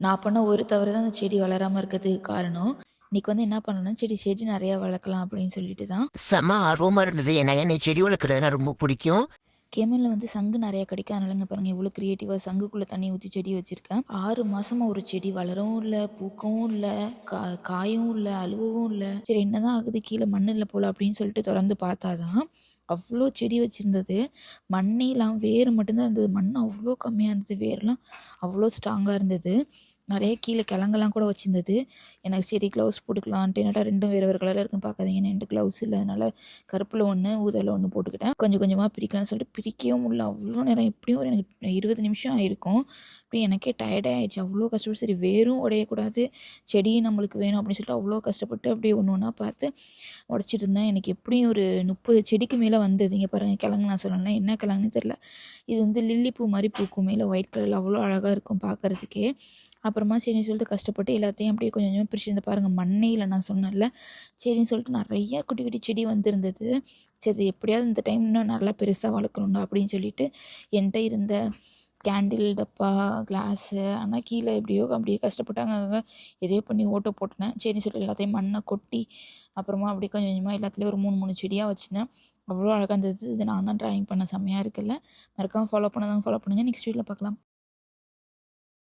நான் பண்ண ஒரு தவறு தான் அந்த செடி வளராமல் இருக்கிறதுக்கு காரணம். இன்னைக்கு வந்து என்ன பண்ணேன்னா, செடி நிறையா வளர்க்கலாம் அப்படின்னு சொல்லிட்டு தான் செம்ம ஆர்வமா இருந்தது. ஏன்னா என்னை செடி வளர்க்குறதுனா ரொம்ப பிடிக்கும். கேமலில் வந்து சங்கு நிறையா கிடைக்கும். அதனாலங்க பாருங்கள் இவ்வளோ க்ரியேட்டிவாக சங்குக்குள்ளே தண்ணி ஊற்றி செடி வச்சுருக்கேன். 6 மாதமாக ஒரு செடி வளரவும் இல்லை, பூக்கவும் இல்லை, காயும் இல்லை, அழுவவும் இல்லை. சரி என்னதான் ஆகுது, கீழே மண் இல்லை போல் அப்படின்னு சொல்லிட்டு திறந்து பார்த்தா தான் அவ்வளோ செடி வச்சுருந்தது. மண்ணே இல்லாமல் வேர் மட்டும்தான் இருந்தது. மண் அவ்வளோ கம்மியாக இருந்தது, வேர்லாம் அவ்வளோ ஸ்ட்ராங்காக இருந்தது. நிறைய கீழே கிழங்கெல்லாம் கூட வச்சுருந்தது. எனக்கு சரி க்ளவுஸ் போட்டுக்கலான்ட்டு, என்னடா ரெண்டும் வேறு வேறு கலரில் இருக்குன்னு பார்க்காதீங்க, என்கிட்ட க்ளவுஸ் இல்லை. அதனால் கருப்பில் ஒன்று ஊதலில் ஒன்று போட்டுக்கிட்டேன். கொஞ்சம் கொஞ்சமாக பிரிக்கலாம்னு சொல்லிட்டு பிரிக்கவும் முடியல. அவ்வளோ நேரம் எப்படியும் ஒரு எனக்கு 20 நிமிஷம் ஆயிருக்கும். அப்படி எனக்கே டயர்டே ஆகிடுச்சு. அவ்வளோ கஷ்டப்பட்டு சரி வேரும் உடையக்கூடாது, செடியும் நம்மளுக்கு வேணும் அப்படின்னு சொல்லிட்டு அவ்வளோ கஷ்டப்பட்டு அப்படியே ஒன்று ஒன்றா பார்த்து உடச்சிட்டு இருந்தேன். எனக்கு எப்படியும் ஒரு 30 செடிக்கு மேலே வந்தது. இங்கே பாருங்கள் கிழங்கு, நான் சொன்னேன் என்ன கிழங்குன்னு தெரில. இது வந்து லில்லி பூ மாதிரி பூக்கும், மேலே ஒயிட் கலரில் அவ்வளோ அழகாக இருக்கும் பார்க்குறதுக்கே. அப்புறமா சரின்னு சொல்லிட்டு கஷ்டப்பட்டு எல்லாத்தையும் அப்படியே கொஞ்சம் கொஞ்சமாக பிரிச்சுருந்து பாருங்கள், மண்ணே இல்லை நான் சொன்னேன்ல. சரின்னு சொல்லிட்டு நிறைய குட்டி குட்டி செடி வந்துருந்தது. சரி எப்படியாவது இந்த டைம் இன்னும் நல்லா பெருசாக வளர்க்கணுண்டா அப்படின்னு சொல்லிட்டு என்கிட்ட இருந்த கேண்டில் டப்பா, கிளாஸு, ஆனால் கீழே எப்படியோ அப்படியே கஷ்டப்பட்டாங்க எதையோ பண்ணி ஓட்ட போட்டினேன். சரின்னு சொல்லிட்டு எல்லாத்தையும் மண்ணை கொட்டி அப்புறமா அப்படியே கொஞ்சம் கொஞ்சமாக எல்லாத்துலேயும் ஒரு 3 செடியாக வச்சுனேன். அவ்வளோ அழகாக இருந்தது. இது நான் தான் ட்ராயிங் பண்ண, செம்மையாக இருக்குல்ல. மறக்காமல் ஃபாலோ பண்ணுங்கள். நெக்ஸ்ட் வீடியோவில் பார்க்கலாம்.